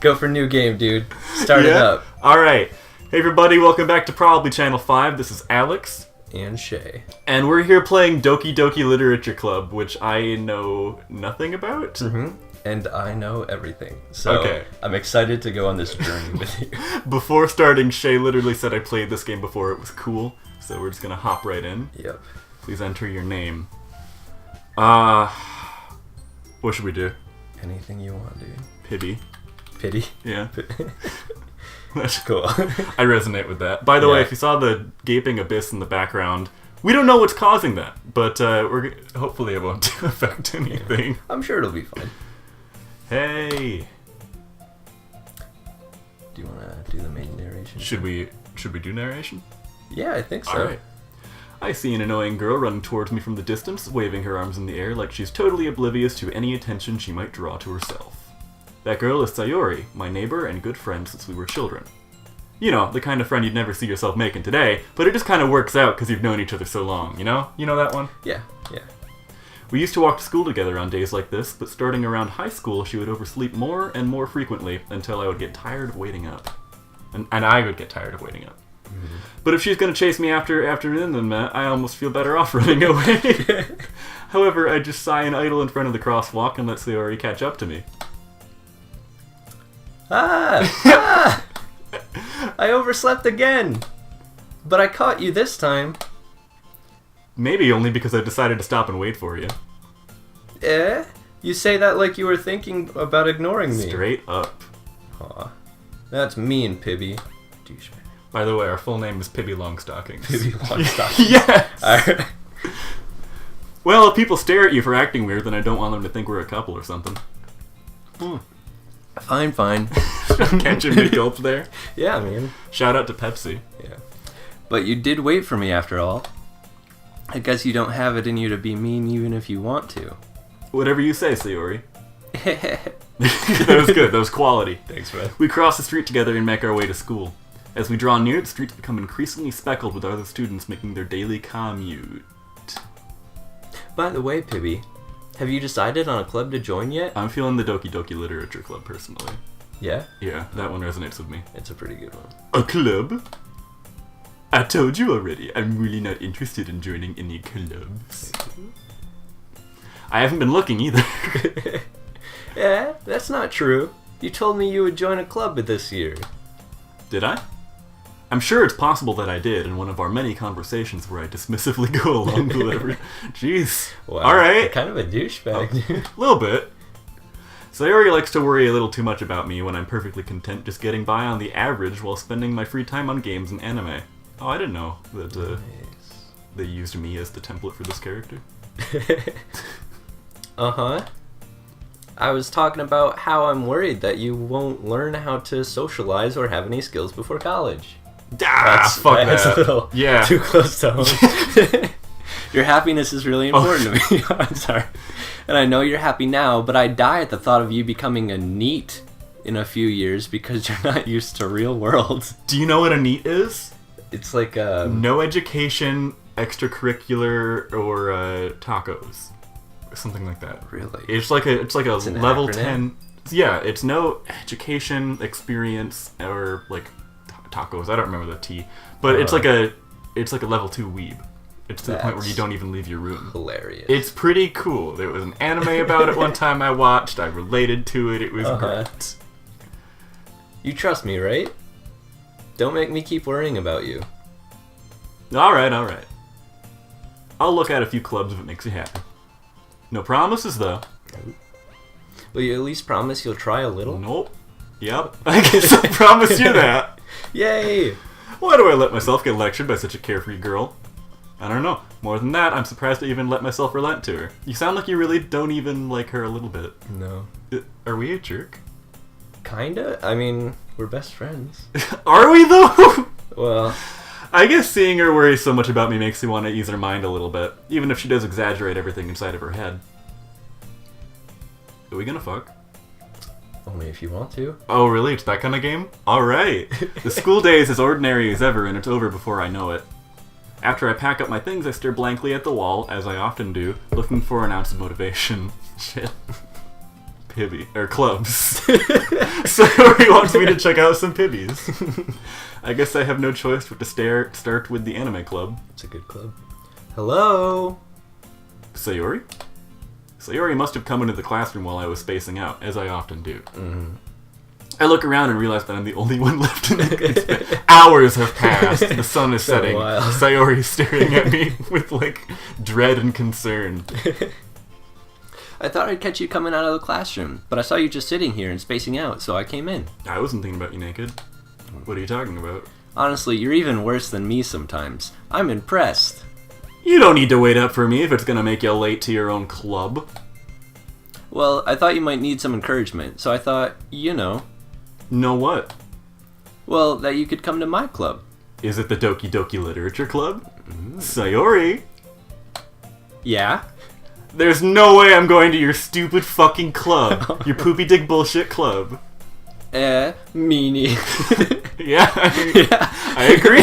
Go for new game, dude. Start it up. Alright. Hey everybody, welcome back to Probably Channel 5. This is Alex. And Shay. And we're here playing Doki Doki Literature Club, which I know nothing about. Mm-hmm. And I know everything. So I'm excited to go on this journey with you. Before starting, Shay literally said I played this game before, it was cool. So we're just gonna hop right in. Yep. Please enter your name. What should we do? Anything you want, dude. Pibby. Pity? Yeah. That's cool. I resonate with that. By the way, if you saw the gaping abyss in the background, we don't know what's causing that, but hopefully it won't affect anything. Yeah. I'm sure it'll be fine. Hey. Do you want to do the main narration? Should we do narration? Yeah, I think so. Alright. I see an annoying girl running towards me from the distance, waving her arms in the air like she's totally oblivious to any attention she might draw to herself. That girl is Sayori, my neighbor and good friend since we were children. You know, the kind of friend you'd never see yourself making today, but it just kind of works out because you've known each other so long, you know? You know that one? Yeah. We used to walk to school together on days like this, but starting around high school, she would oversleep more and more frequently until I would get tired of waiting up. And I would get tired of waiting up. Mm-hmm. But if she's going to chase me after then I almost feel better off running away. However, I just sigh and idle in front of the crosswalk and let Sayori catch up to me. I overslept again. But I caught you this time. Maybe only because I decided to stop and wait for you. You say that like you were thinking about ignoring me. Straight up. Aw. That's mean, Pibby. Douchebag. By the way, our full name is Pibby Longstockings. Pibby Longstockings. Yes! Alright. Well, if people stare at you for acting weird, then I don't want them to think we're a couple or something. Fine. Catching me gulp there. Yeah, man. Shout out to Pepsi. Yeah. But you did wait for me after all. I guess you don't have it in you to be mean even if you want to. Whatever you say, Sayori. That was good. That was quality. Thanks, man. We cross the street together and make our way to school. As we draw near, the streets become increasingly speckled with other students making their daily commute. By the way, Pibby, have you decided on a club to join yet? I'm feeling the Doki Doki Literature Club, personally. Yeah? Yeah, that one resonates with me. It's a pretty good one. A club? I told you already, I'm really not interested in joining any clubs. I haven't been looking either. Yeah, that's not true. You told me you would join a club this year. Did I? I'm sure it's possible that I did in one of our many conversations where I dismissively go along with whatever. Jeez. Wow. Alright. Kind of a douchebag, dude. A little bit. Sayori likes to worry a little too much about me when I'm perfectly content just getting by on the average while spending my free time on games and anime. Oh, I didn't know that Nice. they used me as the template for this character. Uh-huh. I was talking about how I'm worried that you won't learn how to socialize or have any skills before college. Fuck that's that. a little too close to home. Your happiness is really important to me. I'm sorry. And I know you're happy now, but I die at the thought of you becoming a NEET in a few years because you're not used to real world. Do you know what a NEET is? It's like no education, extracurricular, or tacos. Something like that. Really? It's like a level acronym? 10. Yeah, it's no education, experience, or like tacos. I don't remember the T, but it's like a level 2 weeb. It's to the point where you don't even leave your room. Hilarious. It's pretty cool. There was an anime about it one time I watched. I related to it. It was great. You trust me, right? Don't make me keep worrying about you. Alright. I'll look at a few clubs if it makes you happy. No promises, though. Will you at least promise you'll try a little? Nope. Yep. I guess I promise you that. Yay! Why do I let myself get lectured by such a carefree girl? I don't know. More than that, I'm surprised I even let myself relent to her. You sound like you really don't even like her a little bit. No. Are we a jerk? Kinda. I mean, we're best friends. Are we, though? Well, I guess seeing her worry so much about me makes me want to ease her mind a little bit, even if she does exaggerate everything inside of her head. Are we gonna fuck? only if you want to. Oh, really? It's that kind of game? Alright. The school day is as ordinary as ever, and it's over before I know it. After I pack up my things, I stare blankly at the wall, as I often do, looking for an ounce of motivation. Shit. Pibby. Or clubs. Sayori wants me to check out some pibbies. I guess I have no choice but to start with the anime club. It's a good club. Hello? Sayori? Sayori must have come into the classroom while I was spacing out, as I often do. Mm-hmm. I look around and realize that I'm the only one left in it. Hours have passed. The sun is setting. Sayori's staring at me with, like, dread and concern. I thought I'd catch you coming out of the classroom, but I saw you just sitting here and spacing out, so I came in. I wasn't thinking about you naked. What are you talking about? Honestly, you're even worse than me sometimes. I'm impressed. You don't need to wait up for me if it's gonna make you late to your own club. Well, I thought you might need some encouragement, so I thought, you know... Know what? Well, that you could come to my club. Is it the Doki Doki Literature Club? Sayori? Yeah? There's no way I'm going to your stupid fucking club. Your poopy dick bullshit club. Meanie. Yeah, I agree.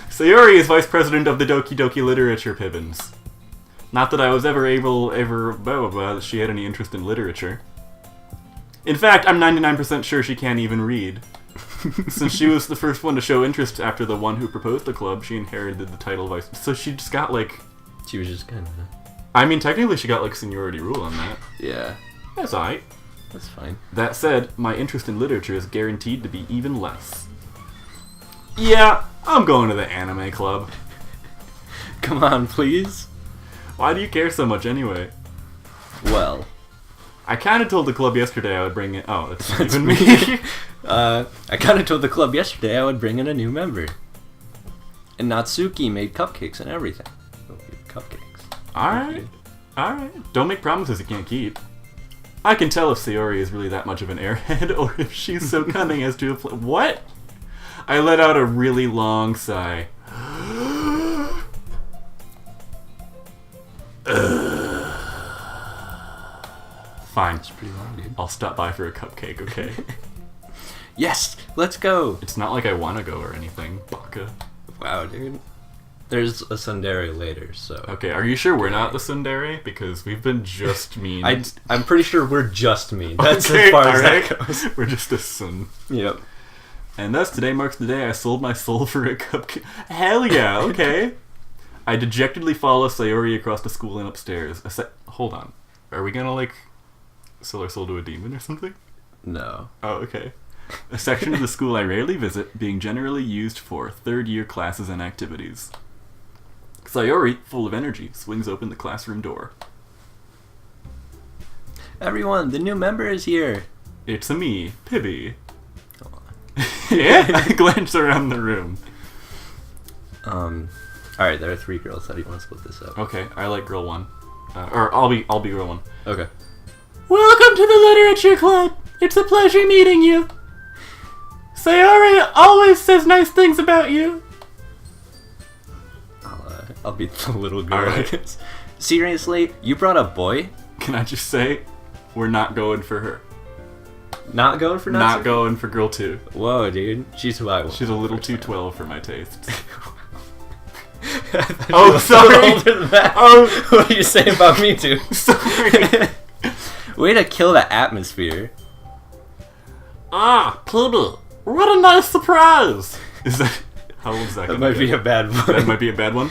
Sayori is vice president of the Doki Doki Literature Pibbins. Not that I was ever that she had any interest in literature. In fact, I'm 99% sure she can't even read. Since she was the first one to show interest after the one who proposed the club, she inherited the title of vice. So she just got, like... She was just kind of... I mean, technically she got, like, seniority rule on that. Yeah. That's alright. That's fine. That said, my interest in literature is guaranteed to be even less. Yeah, I'm going to the anime club. Come on, please. Why do you care so much anyway? Well... I kind of told the club yesterday I would bring in... Oh, that's not even me. I kind of told the club yesterday I would bring in a new member. And Natsuki made cupcakes and everything. Cupcakes. Alright. Don't make promises you can't keep. I can tell if Sayori is really that much of an airhead, or if she's so cunning as to... What? I let out a really long sigh. Fine. It's pretty long, dude. I'll stop by for a cupcake, okay? Yes! Let's go! It's not like I want to go or anything, baka. Wow, dude. There's a tsundere later, so... Okay, are you sure we're not the tsundere? Because we've been just mean. I'm pretty sure we're just mean. That's okay, as far as right. that goes. We're just a sun. Yep. And thus, today marks the day I sold my soul for a cupcake. Hell yeah, okay. I dejectedly follow Sayori across the school and upstairs. Hold on. Are we gonna, like, sell our soul to a demon or something? No. Oh, okay. A section of the school I rarely visit, being generally used for third-year classes and activities. Sayori, full of energy, swings open the classroom door. Everyone, the new member is here. It's me, Pibby. Yeah, I glance around the room. Alright, there are 3 girls. How do you want to split this up? Okay, I like girl 1. Or I'll be girl 1. Okay. Welcome to the Literature Club. It's a pleasure meeting you. Sayori always says nice things about you. I'll be the little girl. Alright. Seriously? You brought a boy? Can I just say, we're not going for her. Not going for Natsuki? Not going for girl 2. Whoa, dude. She's who I want. She's a little too 12 for my tastes. Oh, sorry. Older than that. Oh, What are you saying about me, too? sorry. Way to kill the atmosphere. Ah, Pibby. What a nice surprise. Is that... How old is that? That might be a bad one. That might be a bad one?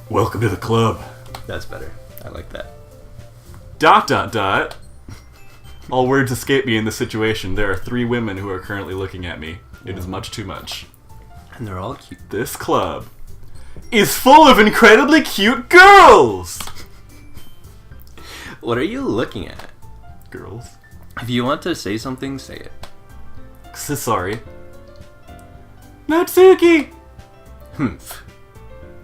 Welcome to the club. That's better. I like that. ... All words escape me in this situation. There are 3 women who are currently looking at me. It is much too much. And they're all cute. This club is full of incredibly cute girls! What are you looking at? Girls. If you want to say something, say it. Sorry. Natsuki! Humph.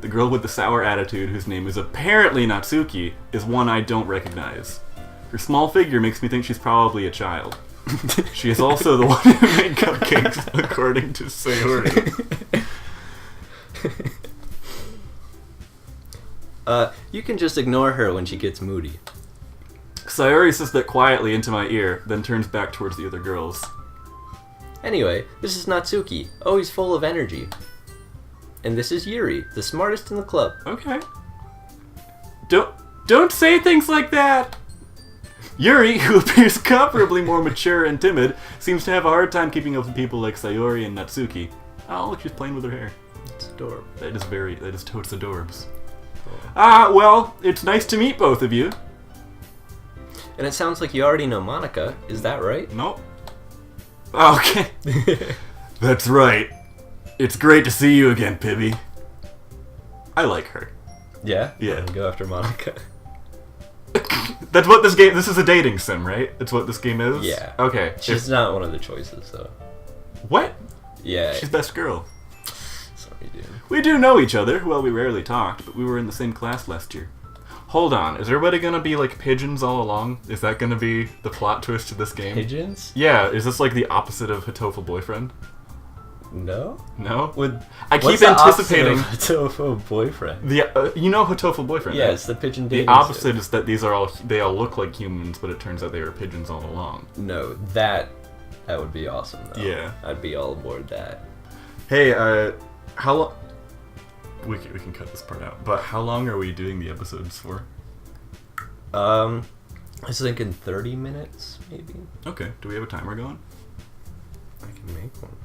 The girl with the sour attitude, whose name is apparently Natsuki, is one I don't recognize. Her small figure makes me think she's probably a child. She is also the one who made cupcakes, according to Sayori. You can just ignore her when she gets moody. Sayori says that quietly into my ear, then turns back towards the other girls. Anyway, this is Natsuki, always full of energy. And this is Yuri, the smartest in the club. Okay. Don't say things like that! Yuri, who appears comparably more mature and timid, seems to have a hard time keeping up with people like Sayori and Natsuki. Oh, look, she's playing with her hair. It's adorable. That is totes adorbs. Well, it's nice to meet both of you. And it sounds like you already know Monica. Is that right? Nope. Okay. That's right. It's great to see you again, Pibby. I like her. Yeah? Yeah. Go after Monica. That's what this game... This is a dating sim, right? That's what this game is? Yeah. Okay. She's not one of the choices, though. What? Yeah. She's best girl. Sorry, dude. We do know each other. Well, we rarely talked, but we were in the same class last year. Hold on. Is everybody gonna be, like, pigeons all along? Is that gonna be the plot twist to this game? Pigeons? Yeah. Is this, like, the opposite of Hatoful Boyfriend? No? No? I keep anticipating... Hatoful Boyfriend. You know Hatoful Boyfriend, Yeah, right? it's the pigeon dating. The opposite is that they all look like humans, but it turns out they were pigeons all along. No, that would be awesome, though. Yeah. I'd be all aboard that. Hey, how long... We can cut this part out, but how long are we doing the episodes for? I was thinking 30 minutes, maybe. Okay, do we have a timer going? I can make one.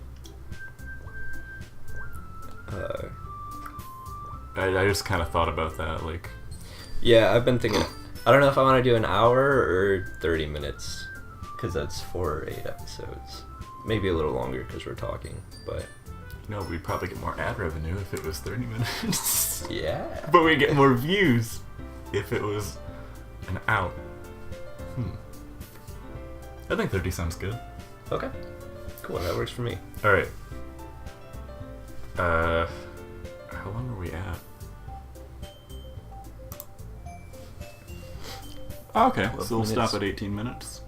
I just kind of thought about that, like... Yeah, I've been thinking... I don't know if I want to do an hour or 30 minutes, because that's 4 or 8 episodes. Maybe a little longer, because we're talking, but... No, we'd probably get more ad revenue if it was 30 minutes. Yeah. But we'd get more views if it was an hour. I think 30 sounds good. Okay. Cool, that works for me. Alright. How long are we at? Oh, okay, so we'll stop at 18 minutes.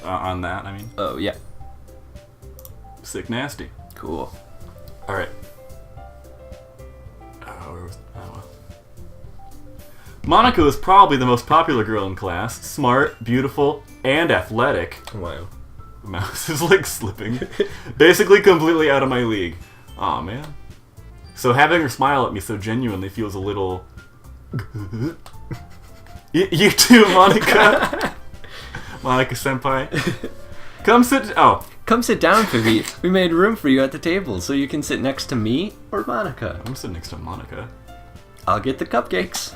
On that, I mean. Oh, yeah. Sick nasty. Cool. Alright. Monica is probably the most popular girl in class. Smart, beautiful, and athletic. Wow. The mouse is like slipping. Basically completely out of my league. Aw, man. So having her smile at me so genuinely feels a little... you too, Monica. Monica-senpai. Come sit down, Phoebe. We made room for you at the table, so you can sit next to me or Monica. I'm sitting next to Monica. I'll get the cupcakes.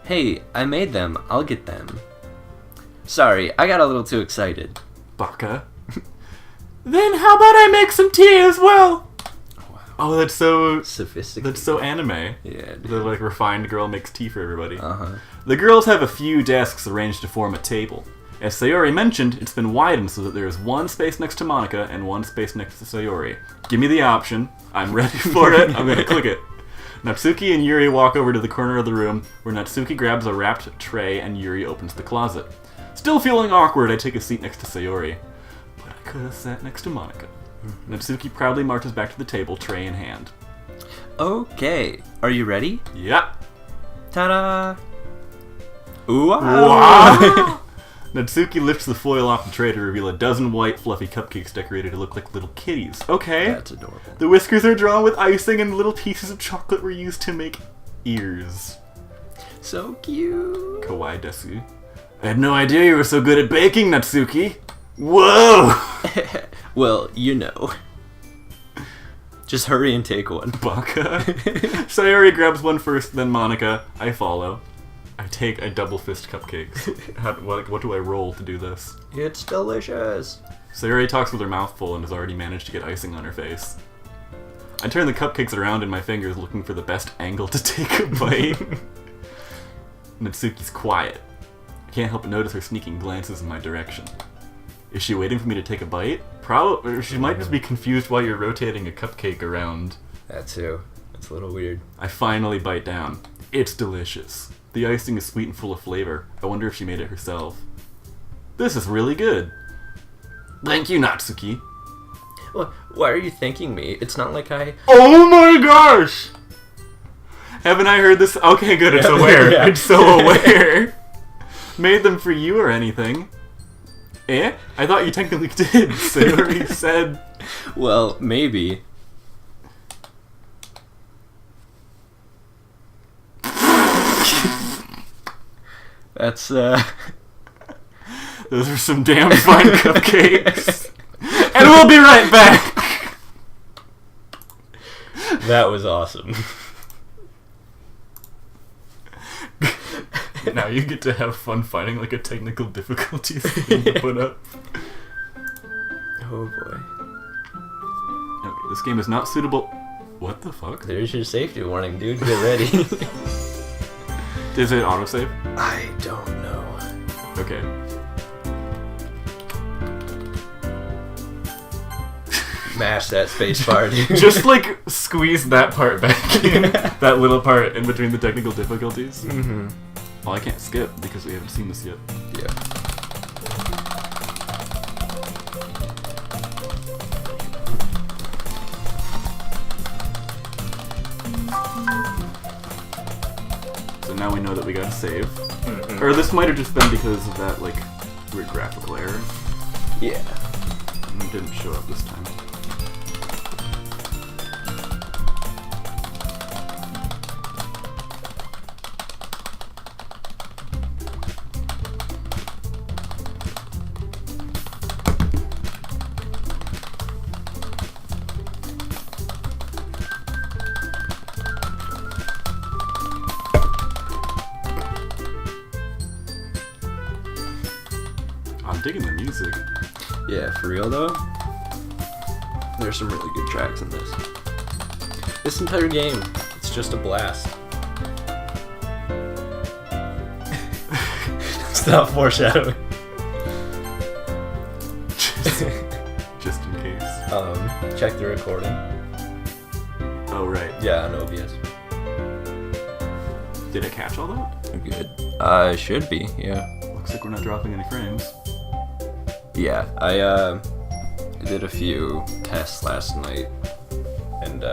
Hey, I made them. I'll get them. Sorry, I got a little too excited. Baka. Then how about I make some tea as well? Wow. Oh, that's so... Sophisticated. That's so anime. Yeah, dude. The, like, refined girl makes tea for everybody. Uh-huh. The girls have a few desks arranged to form a table. As Sayori mentioned, it's been widened so that there is one space next to Monica and one space next to Sayori. Give me the option. I'm ready for it. I'm gonna click it. Natsuki and Yuri walk over to the corner of the room, where Natsuki grabs a wrapped tray and Yuri opens the closet. Still feeling awkward, I take a seat next to Sayori. But I could have sat next to Monica. Natsuki proudly marches back to the table, tray in hand. Okay, are you ready? Yep. Ta-da! Ooh, wow! Natsuki lifts the foil off the tray to reveal a dozen white, fluffy cupcakes decorated to look like little kitties. Okay. That's adorable. The whiskers are drawn with icing and little pieces of chocolate were used to make ears. So cute. Kawaii desu. I had no idea you were so good at baking, Natsuki. Whoa! Well, you know. Just hurry and take one. Baka. Sayori grabs one first, then Monica. I follow. I double fist cupcakes. What do I roll to do this? It's delicious. Sayori talks with her mouth full and has already managed to get icing on her face. I turn the cupcakes around in my fingers looking for the best angle to take a bite. Natsuki's quiet. I can't help but notice her sneaking glances in my direction. Is she waiting for me to take a bite? Probably. Or she might just be confused why you're rotating a cupcake around. That too. It's a little weird. I finally bite down. It's delicious. The icing is sweet and full of flavor. I wonder if she made it herself. This is really good. Thank you, Natsuki. Well, why are you thanking me? It's not like I... Oh my gosh! Haven't I heard this? Okay, good, it's aware. Yeah. It's so aware. Made them for you or anything. Eh? I thought you technically did. Sayori said... Well, maybe. That's, Those are some damn fine cupcakes. And we'll be right back. That was awesome. Now you get to have fun finding like a technical difficulty thing to put up. Oh boy. Okay, this game is not suitable. What the fuck? There's your safety warning, dude. Get ready. Is it autosave? I don't know. Okay. Mash that space bar, dude. Just like squeeze that part back in. That little part in between the technical difficulties. Mm-hmm. Well, I can't skip because we haven't seen this yet. Yeah. So now we know that we gotta save. Mm-hmm. Or this might have just been because of that, like, weird graphical error. Yeah. It didn't show up this time. I'm digging the music. Yeah, for real though. There's some really good tracks in this. This entire game, it's just a blast. Stop foreshadowing. Just in case. Check the recording. Oh, right. Yeah, on OBS. Did it catch all that? Good. It should be, yeah. Looks like we're not dropping any frames. Yeah, I did a few tests last night, and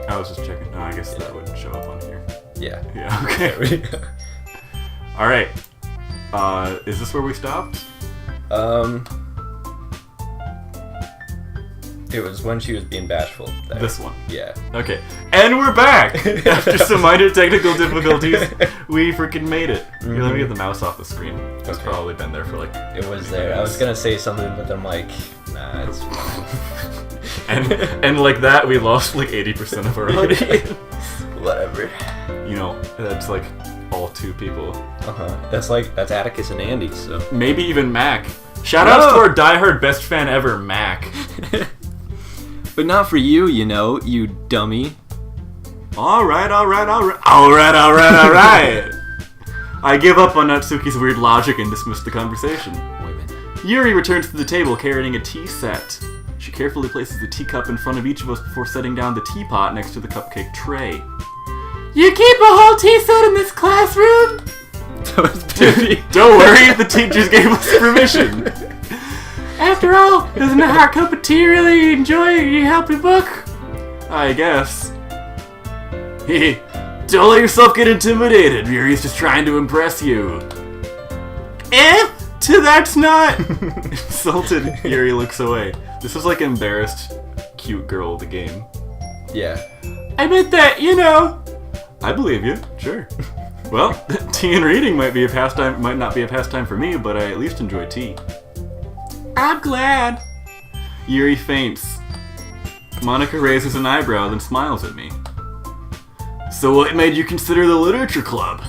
I was just checking. Oh, I guess that would show up on here. yeah. Yeah, okay. Alright. Is this where we stopped? It was when she was being bashful. There. This one. Yeah. Okay. And we're back! After some minor technical difficulties, we freaking made it. Here, let me get the mouse off the screen. It's Okay. probably been there for like... It was there. I was gonna say something, but I'm like, nah, it's fine. and like that, we lost like 80% of our audience. Whatever. You know, that's like all 2 people. That's Atticus and Andy, so. Maybe even Mac. Shoutouts to our diehard best fan ever, Mac. But not for you, you know, you dummy. Alright. I give up on Natsuki's weird logic and dismiss the conversation. Women. Yuri returns to the table carrying a tea set. She carefully places the teacup in front of each of us before setting down the teapot next to the cupcake tray. You keep a whole tea set in this classroom? Don't worry, the teachers gave us permission. After all, isn't a hot cup of tea really enjoy a healthy book? I guess. Hey, don't let yourself get intimidated. Yuri's just trying to impress you. That's not... Insulted, Yuri looks away. This is like embarrassed, cute girl of the game. Yeah. I meant that, you know. I believe you, sure. Well, tea and reading might not be a pastime for me, but I at least enjoy tea. I'm glad. Yuri faints. Monica raises an eyebrow, then smiles at me. So what made you consider the literature club?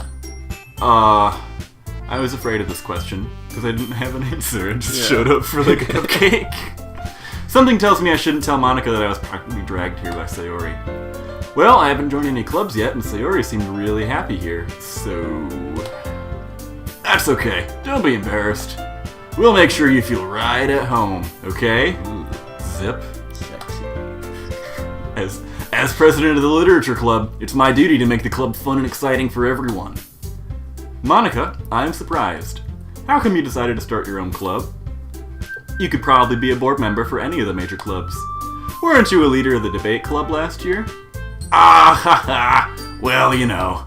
I was afraid of this question, because I didn't have an answer. I just showed up for like a cupcake. Something tells me I shouldn't tell Monica that I was practically dragged here by Sayori. Well, I haven't joined any clubs yet, and Sayori seemed really happy here, so... That's okay. Don't be embarrassed. We'll make sure you feel right at home, okay? Ooh, Zip. sexy. As president of the literature club, it's my duty to make the club fun and exciting for everyone. Monica, I'm surprised. How come you decided to start your own club? You could probably be a board member for any of the major clubs. Weren't you a leader of the debate club last year? Ah, ha, ha. Well, you know.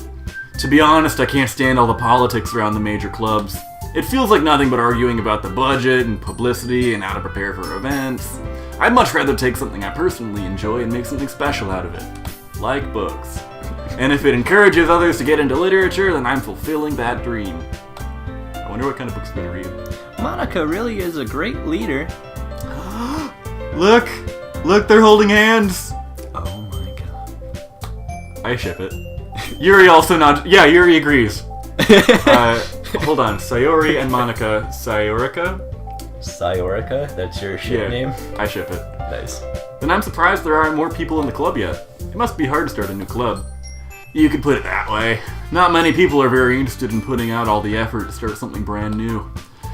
To be honest, I can't stand all the politics around the major clubs. It feels like nothing but arguing about the budget and publicity and how to prepare for events. I'd much rather take something I personally enjoy and make something special out of it. Like books. And if it encourages others to get into literature, then I'm fulfilling that dream. I wonder what kind of books we're going to read. Monica really is a great leader. Look! Look, they're holding hands! Oh my god. I ship it. Yuri also nods. Yeah, Yuri agrees. Hold on. Sayori and Monica. Sayorica? Sayorica? That's your ship name? I ship it. Nice. Then I'm surprised there aren't more people in the club yet. It must be hard to start a new club. You could put it that way. Not many people are very interested in putting out all the effort to start something brand new.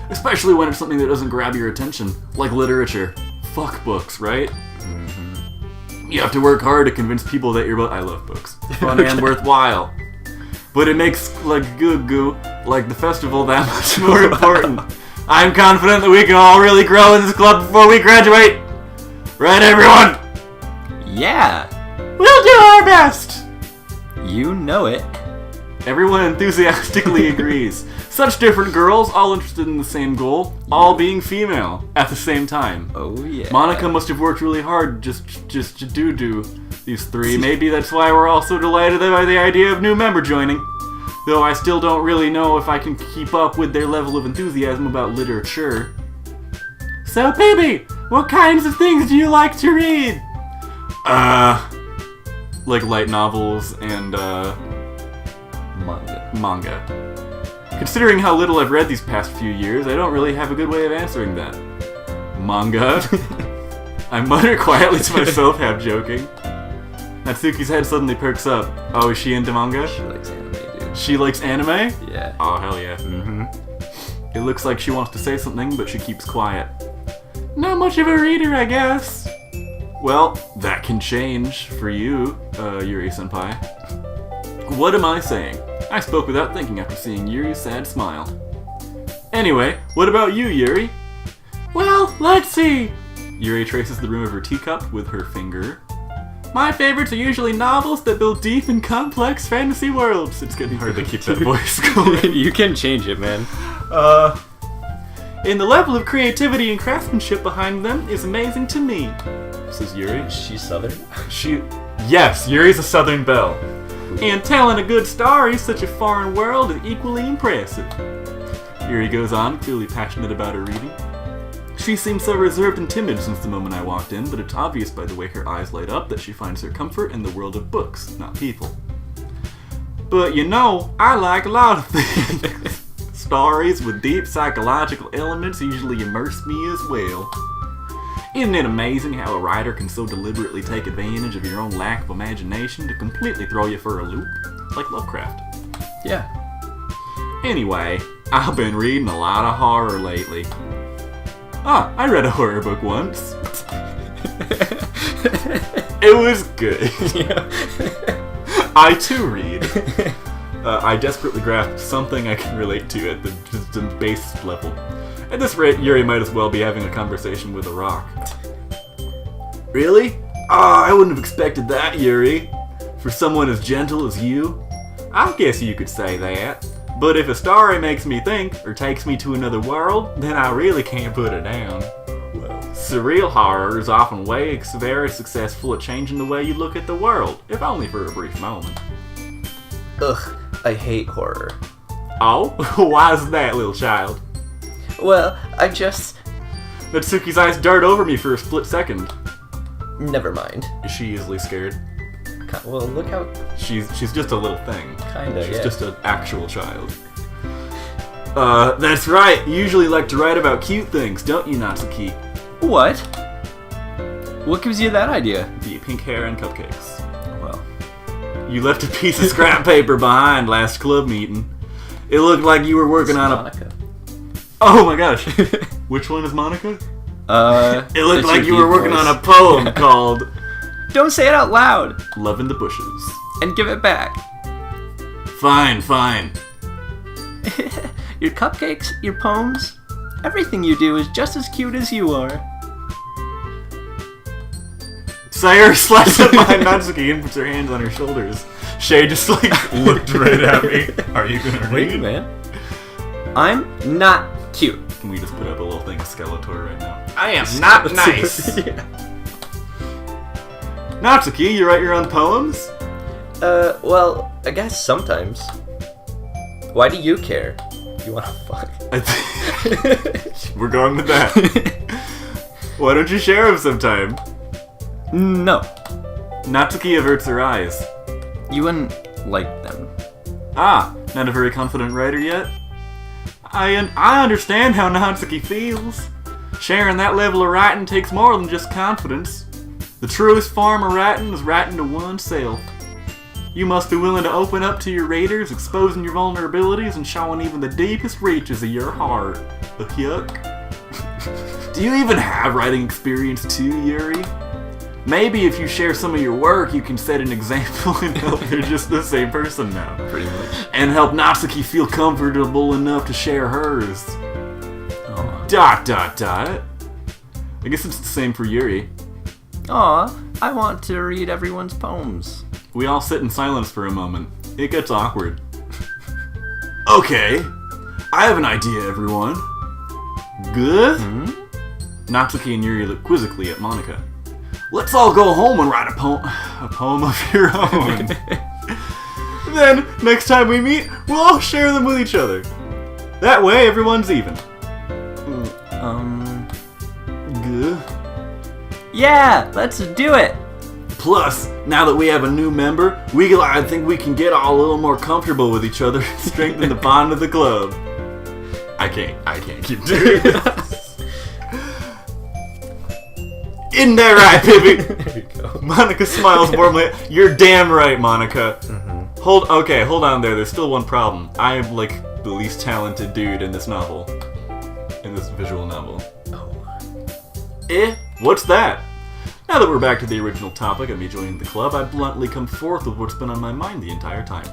Especially when it's something that doesn't grab your attention. Like literature. Fuck books, right? Mm-hmm. You have to work hard to convince people that I love books. Fun and worthwhile. But it makes like like the festival that much more important. I'm confident that we can all really grow in this club before we graduate. Right, everyone? Yeah. We'll do our best. You know it. Everyone enthusiastically agrees. Such different girls, all interested in the same goal, all being female at the same time. Oh yeah. Monica must have worked really hard just to do these three. Maybe that's why we're all so delighted by the idea of new member joining. Though I still don't really know if I can keep up with their level of enthusiasm about literature. So, baby, what kinds of things do you like to read? Like light novels and, manga. Considering how little I've read these past few years, I don't really have a good way of answering that. Manga? I mutter quietly to myself, half joking. Natsuki's head suddenly perks up. Oh, is she into manga? She likes anime, dude. She likes anime? Yeah. Oh, hell yeah. Mm-hmm. It looks like she wants to say something, but she keeps quiet. Not much of a reader, I guess. Well, that can change for you, Yuri-senpai. What am I saying? I spoke without thinking after seeing Yuri's sad smile. Anyway, what about you, Yuri? Well, let's see. Yuri traces the rim of her teacup with her finger. My favorites are usually novels that build deep and complex fantasy worlds. It's getting hard to keep that voice going. You can change it, man. And the level of creativity and craftsmanship behind them is amazing to me, says Yuri. She's Southern? Yes, Yuri's a Southern belle. And telling a good story such a foreign world is equally impressive. Yuri goes on, clearly passionate about her reading. She seems so reserved and timid since the moment I walked in, but it's obvious by the way her eyes light up that she finds her comfort in the world of books, not people. But you know, I like a lot of things. Stories with deep psychological elements usually immerse me as well. Isn't it amazing how a writer can so deliberately take advantage of your own lack of imagination to completely throw you for a loop? Like Lovecraft. Yeah. Anyway, I've been reading a lot of horror lately. I read a horror book once. It was good. Yeah. I too read. I desperately grasped something I can relate to at the base level. At this rate, Yuri might as well be having a conversation with a rock. Really? I wouldn't have expected that, Yuri. For someone as gentle as you? I guess you could say that. But if a story makes me think, or takes me to another world, then I really can't put it down. Well, surreal horror is often very successful at changing the way you look at the world, if only for a brief moment. Ugh, I hate horror. Oh? Why is that, little child? Well, I just... Natsuki's eyes dart over me for a split second. Never mind. Is she easily scared? Well, look how... She's just a little thing. Kinda, She's yeah. just an actual child. That's right. You usually like to write about cute things, don't you, Natsuki? What? What gives you that idea? The pink hair and cupcakes. Well... You left a piece of scrap paper behind last club meeting. It looked like you were working on Monica. Oh my gosh. Which one is Monica? It looked like you were working voice. on a poem called... Don't say it out loud! Love in the Bushes. And give it back. Fine. Your cupcakes, your poems, everything you do is just as cute as you are. Sayori slides up behind Natsuki and puts her hands on her shoulders. Shay just looked right at me. Are you gonna read? Wait, man. I'm not cute. Can we just put up a little thing of Skeletor right now? I am not nice! Yeah. Natsuki, you write your own poems? Well, I guess sometimes. Why do you care? You wanna fuck? We're going with that. Why don't you share them sometime? No. Natsuki averts her eyes. You wouldn't like them. Ah, not a very confident writer yet? I understand how Natsuki feels. Sharing that level of writing takes more than just confidence. The truest form of writing is writing to oneself. You must be willing to open up to your readers, exposing your vulnerabilities and showing even the deepest reaches of your heart. Yuck. Do you even have writing experience too, Yuri? Maybe if you share some of your work, you can set an example and help you're just the same person now. Pretty much. And help Natsuki feel comfortable enough to share hers. Aw. ... I guess it's the same for Yuri. Aw, I want to read everyone's poems. We all sit in silence for a moment. It gets awkward. Okay, I have an idea, everyone. Good? Natsuki and Yuri look quizzically at Monika. Let's all go home and write a poem of your own. Then, next time we meet, we'll all share them with each other. That way, everyone's even. Good? Yeah, let's do it. Plus, now that we have a new member, I think we can get all a little more comfortable with each other and strengthen the bond of the club. I can't keep doing this. Isn't that right, Pibby? There you go. Monika smiles warmly. You're damn right, Monika. Hold on there. There's still one problem. I am like the least talented dude in this novel. In this visual novel. What's that? Now that we're back to the original topic of me joining the club, I bluntly come forth with what's been on my mind the entire time.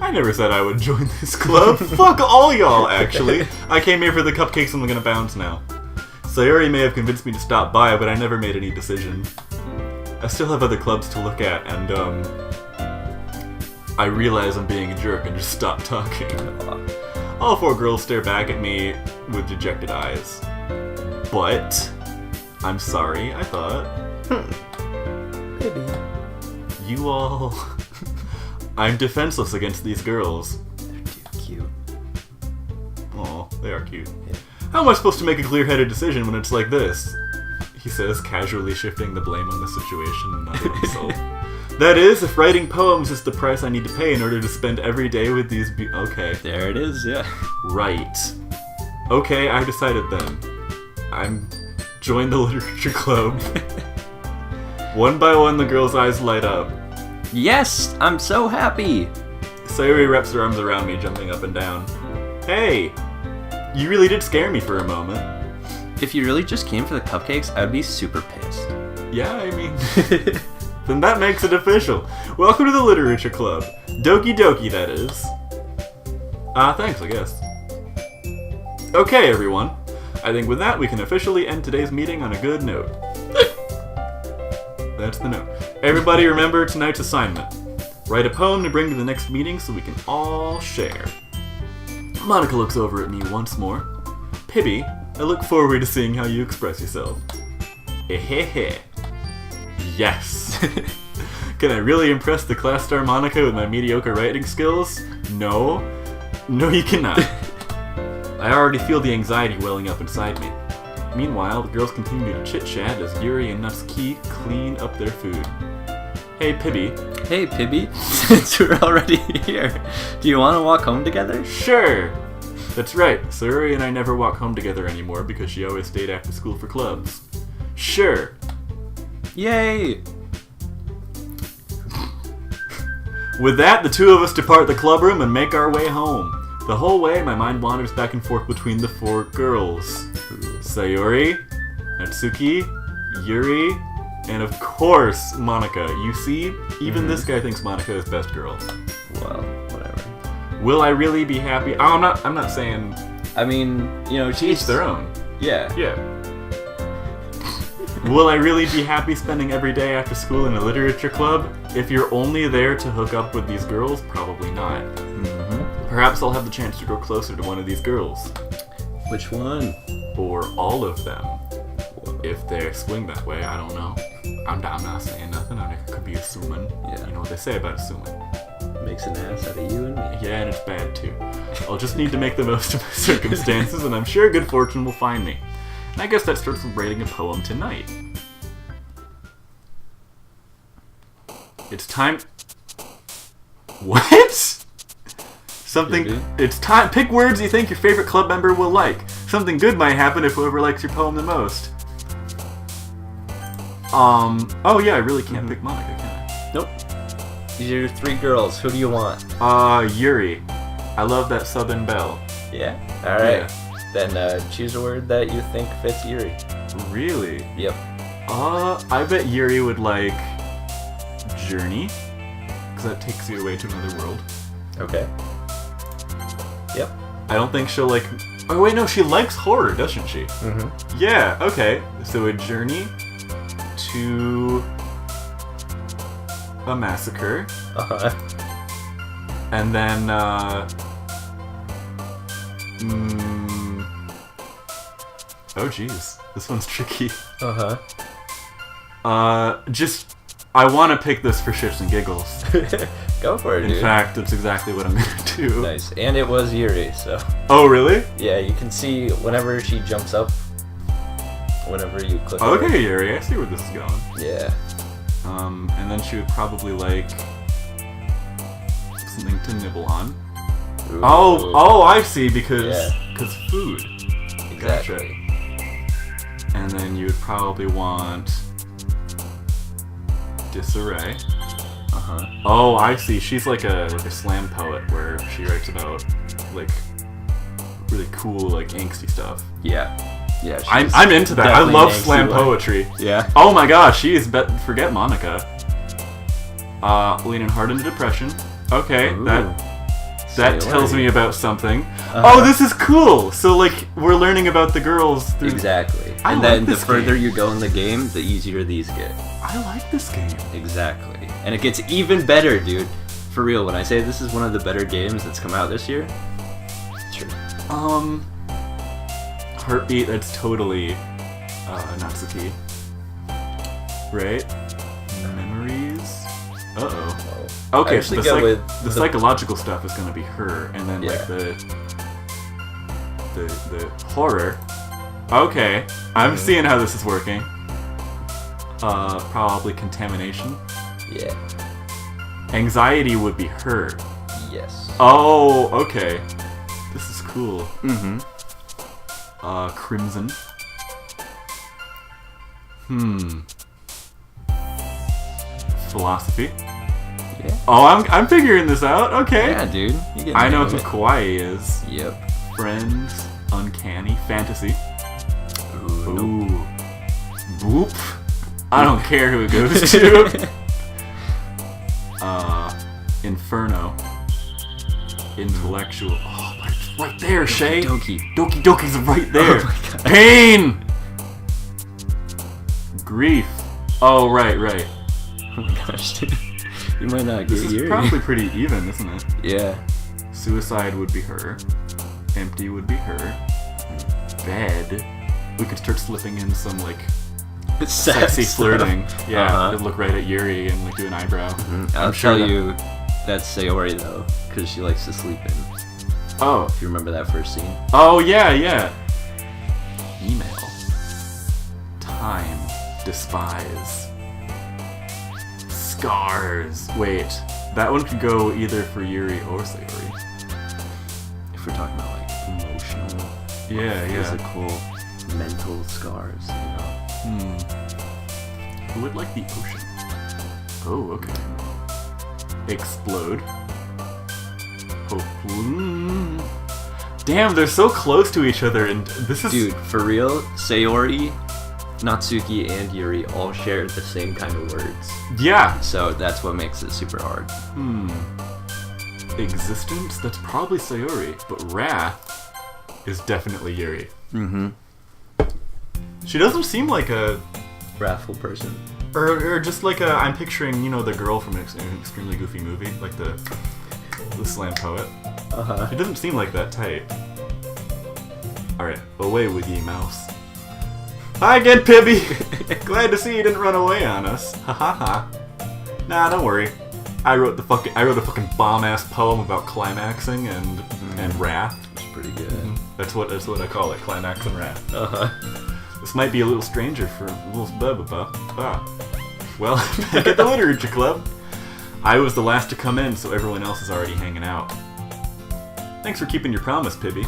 I never said I would join this club. Fuck all y'all, actually. I came here for the cupcakes and I'm gonna bounce now. Sayori may have convinced me to stop by, but I never made any decision. I still have other clubs to look at, and I realize I'm being a jerk and just stop talking. All four girls stare back at me with dejected eyes. But I'm sorry, I thought. Maybe. You all... I'm defenseless against these girls. They're too cute. Aw, they are cute. Yeah. How am I supposed to make a clear-headed decision when it's like this? He says, casually shifting the blame on the situation and not on himself. That is, if writing poems is the price I need to pay in order to spend every day with these okay. There it is, yeah. Right. Okay, I've decided then. Join the literature club. One by one, the girls' eyes light up. Yes, I'm so happy. Sayori wraps her arms around me, jumping up and down. Hey, you really did scare me for a moment. If you really just came for the cupcakes, I would be super pissed. Yeah, I mean... Then that makes it official. Welcome to the literature club. Doki Doki, that is. Thanks, I guess. Okay, everyone. I think with that, we can officially end today's meeting on a good note. That's the note. Everybody remember tonight's assignment. Write a poem to bring to the next meeting so we can all share. Monika looks over at me once more. Pibby, I look forward to seeing how you express yourself. Ehehe. Yes. Can I really impress the class star Monika with my mediocre writing skills? No. No, you cannot. I already feel the anxiety welling up inside me. Meanwhile, the girls continue to chit-chat as Yuri and Natsuki clean up their food. Hey, Pibby. Hey, Pibby. Since we're already here, do you want to walk home together? Sure. That's right. Sayori and I never walk home together anymore because she always stayed after school for clubs. Sure. Yay! With that, the two of us depart the club room and make our way home. The whole way, my mind wanders back and forth between the four girls. Sayori, Natsuki, Yuri, and of course, Monika. You see, even this guy thinks Monika is best girl. Well, whatever. Will I really be happy? Oh, I'm not saying... I mean, you know, each their own. Yeah. Yeah. Will I really be happy spending every day after school in a literature club? If you're only there to hook up with these girls, probably not. Perhaps I'll have the chance to grow closer to one of these girls. Which one? Or all of them. If they swing that way, I don't know. I'm not saying nothing. It could be be assuming. Yeah. You know what they say about assuming. Makes an ass out of you and me. Yeah, and it's bad too. I'll just need to make the most of my circumstances, and I'm sure good fortune will find me. And I guess that starts with writing a poem tonight. It's time... What? Something... Dude. It's time... Pick words you think your favorite club member will like. Something good might happen if whoever likes your poem the most. Oh yeah, I really can't pick Monica, can I? Nope. These are your 3 girls. Who do you want? Yuri. I love that Southern belle. Yeah? Alright. Yeah. Then choose a word that you think fits Yuri. Really? Yep. I bet Yuri would like Journey, because that takes you away to another world. Okay. Yep. I don't think she'll like... Oh wait, no, she likes horror, doesn't she? Mm-hmm. Yeah, okay. So a journey to a massacre, Uh-huh. and then, oh jeez, this one's tricky. Uh-huh. I want to pick this for shits and giggles. Go for it, In dude. fact, that's exactly what I'm gonna do. Nice. And it was Yuri, so... Oh, really? Yeah, you can see whenever she jumps up, whenever you click Okay, her. Yuri, I see where this is going. Yeah. And then she would probably like something to nibble on. Ooh. Oh, I see, because Yeah. food. Exactly. Gotcha. And then you would probably want disarray. Uh-huh. Oh, I see. She's like a slam poet where she writes about like really cool like angsty stuff. Yeah. Yeah, I'm into that. I definitely love an angsty slam one. poetry. Yeah. Oh my gosh, she is forget Monica. Leaning hard into depression. Okay, Ooh. that tells Sayori. me about something. Uh-huh. Oh, this is cool. So like we're learning about the girls through... Exactly. I And like then the this further game. you go in the game, the easier these get. I like this game. Exactly. And it gets even better, dude. For real, when I say this is one of the better games that's come out this year, it's true. Heartbeat, that's totally Natsuki. Right? Memories? Uh-oh. Oh. Okay, I so usually go with the psychological stuff is gonna be her, and then like Yeah. the horror. Okay, I'm seeing how this is working. Probably contamination. Yeah. Anxiety would be her. Yes. Oh, okay. This is cool. Mm-hmm. Crimson. Philosophy. Yeah. Oh, I'm figuring this out. Okay. Yeah, dude. You get I know the who hang of Kawaii is. it. Yep. Friends, uncanny, fantasy. Ooh. Nope. Ooh. Boop. I don't care who it goes to. Inferno. Intellectual. Oh, but it's right there, Shay. Doki. Doki Doki's right there. Oh my God. Pain. Grief. Oh, right. Oh my gosh, dude. You might not This get is Yuri. probably pretty even, isn't it? Yeah. Suicide would be her. Empty would be her. Bed. We could start slipping in some like sexy Sex flirting. stuff. Yeah, Uh-huh. I'd look right at Yuri and like do an eyebrow. I'll sure tell that- you, that's Sayori though, because she likes to sleep in. Oh. If you remember that first scene. Oh yeah. Email. Time. Despise. Scars. Wait, that one could go either for Yuri or Sayori. If we're talking about like emotional, Yeah. physical, mental scars, you know. Who would like the ocean? Oh, okay. Explode. Hope. Damn, they're so close to each other, and this is... Dude, for real, Sayori, Natsuki, and Yuri all share the same kind of words. Yeah. So that's what makes it super hard. Existence? That's probably Sayori, but Wrath is definitely Yuri. Mm-hmm. She doesn't seem like a... Wrathful person. Or just like a... I'm picturing, you know, the girl from an extremely goofy movie, like the slam poet. Uh-huh. She doesn't seem like that type. Alright, away with ye, mouse. Hi again, Pibby! Glad to see you didn't run away on us. Ha ha ha. Nah, don't worry. I wrote a fucking bomb-ass poem about climaxing and wrath. It's pretty good. That's what I call it, climax and wrath. This might be a little stranger for a little Well, back at the literature club. I was the last to come in, so everyone else is already hanging out. Thanks for keeping your promise, Pibby.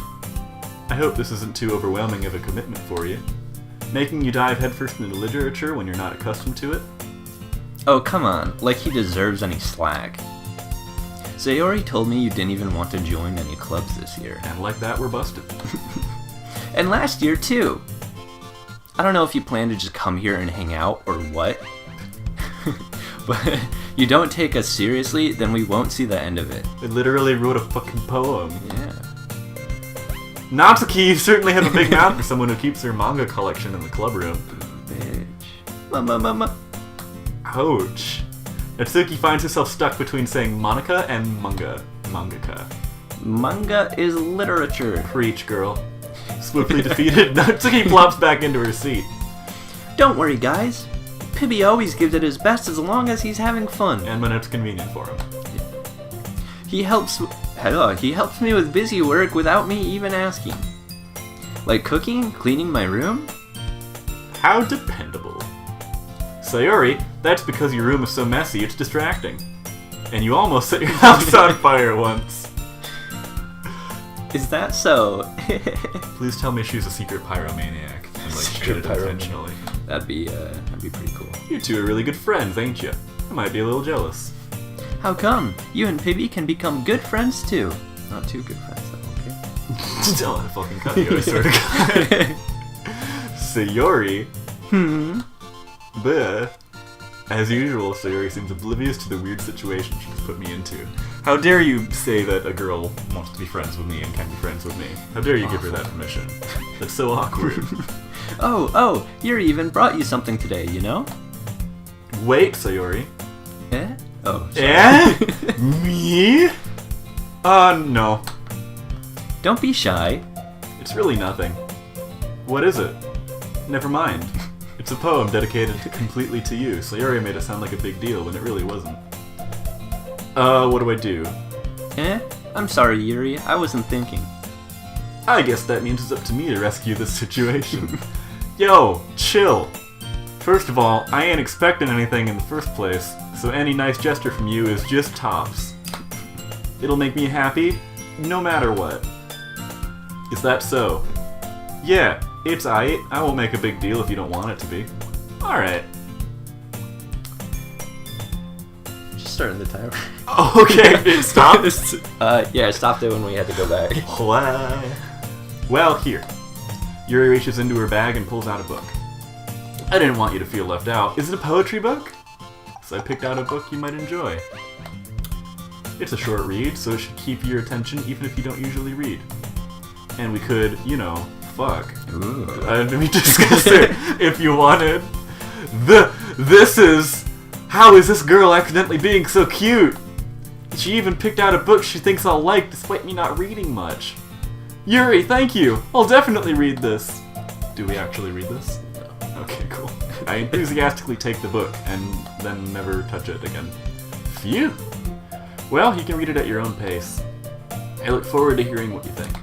I hope this isn't too overwhelming of a commitment for you. Making you dive headfirst into literature when you're not accustomed to it? Oh, come on. Like he deserves any slack. Sayori told me you didn't even want to join any clubs this year. And like that, we're busted. And last year, too. I don't know if you plan to just come here and hang out or what. But you don't take us seriously, then we won't see the end of it. I literally wrote a fucking poem. Yeah. Natsuki, you certainly have a big mouth for someone who keeps her manga collection in the club room. Bitch. Mama. Ouch. Natsuki finds herself stuck between saying Monica and mangaka. Manga is literature. Preach, girl. Swiftly defeated, Natsuki plops back into her seat. Don't worry, guys. Pibby always gives it his best as long as he's having fun. And when it's convenient for him. He helps me with busy work without me even asking. Like cooking, cleaning my room? How dependable. Sayori, that's because your room is so messy it's distracting. And you almost set your house on fire once. Is that so? Please tell me she's a secret pyromaniac. And like she did it intentionally. That'd be pretty cool. You two are really good friends, ain't you? I might be a little jealous. How come? You and Pibby can become good friends too. Not too good friends though, okay? Don't let it fucking cut you, I swear to God. Sayori. Bleh. As usual, Sayori seems oblivious to the weird situation she's put me into. How dare you say that a girl wants to be friends with me and can be friends with me? How dare you give her that permission? That's so awkward. Oh, Yuri even brought you something today, you know? Wait, Sayori. Eh? Oh, sorry. Eh? Me? No. Don't be shy. It's really nothing. What is it? Never mind. It's a poem dedicated completely to you. Sayori made it sound like a big deal when it really wasn't. What do I do? Eh? I'm sorry, Yuri. I wasn't thinking. I guess that means it's up to me to rescue this situation. Yo, chill. First of all, I ain't expecting anything in the first place, so any nice gesture from you is just tops. It'll make me happy, no matter what. Is that so? Yeah, it's aight. I won't make a big deal if you don't want it to be. Alright. Just starting the timer. Oh, okay, it stopped? Yeah, it stopped it when we had to go back. Why? Well, here. Yuri reaches into her bag and pulls out a book. I didn't want you to feel left out. Is it a poetry book? So I picked out a book you might enjoy. It's a short read, so it should keep your attention even if you don't usually read. And we could, you know, fuck. We discussed it if you wanted. This is... How is this girl accidentally being so cute? She even picked out a book she thinks I'll like despite me not reading much. Yuri, thank you! I'll definitely read this. Do we actually read this? No. Okay, cool. I enthusiastically take the book and then never touch it again. Phew! Well, you can read it at your own pace. I look forward to hearing what you think.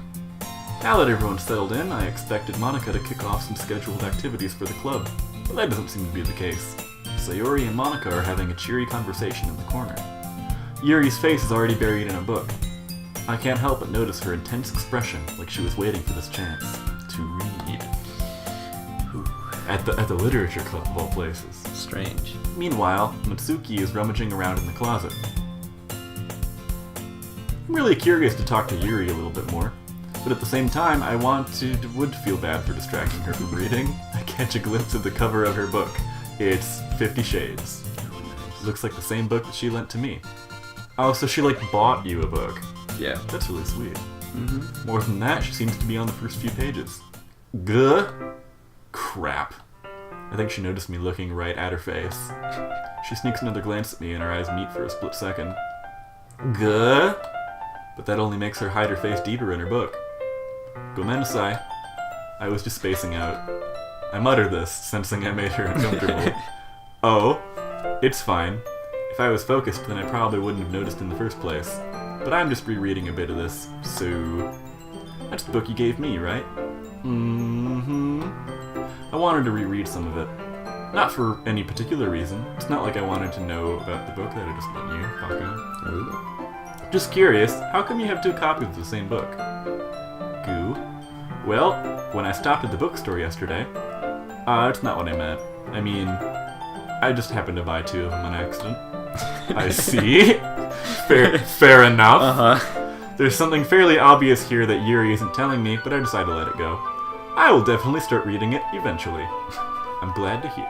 Now that everyone's settled in, I expected Monica to kick off some scheduled activities for the club, but that doesn't seem to be the case. Sayori and Monica are having a cheery conversation in the corner. Yuri's face is already buried in a book. I can't help but notice her intense expression, like she was waiting for this chance to read. At the literature club of all places. Strange. Meanwhile, Natsuki is rummaging around in the closet. I'm really curious to talk to Yuri a little bit more, but at the same time, I would feel bad for distracting her from reading. I catch a glimpse of the cover of her book. It's 50 Shades. Looks like the same book that she lent to me. Oh, so she like bought you a book. Yeah. That's really sweet. More than that, she seems to be on the first few pages. Guh. Crap. I think she noticed me looking right at her face. She sneaks another glance at me and our eyes meet for a split second. Guh. But that only makes her hide her face deeper in her book. Gomennasai. I was just spacing out. I mutter this, sensing I made her uncomfortable. Oh, it's fine. If I was focused, then I probably wouldn't have noticed in the first place. But I'm just rereading a bit of this, so... That's the book you gave me, right? Mm-hmm. I wanted to reread some of it. Not for any particular reason. It's not like I wanted to know about the book that I just lent you, Falco. Ooh. Just curious, how come you have 2 copies of the same book? Goo. Well, when I stopped at the bookstore yesterday... that's not what I meant. I mean, I just happened to buy 2 of them on accident. I see. Fair enough. Uh-huh. There's something fairly obvious here that Yuri isn't telling me, but I decided to let it go. I will definitely start reading it eventually. I'm glad to hear.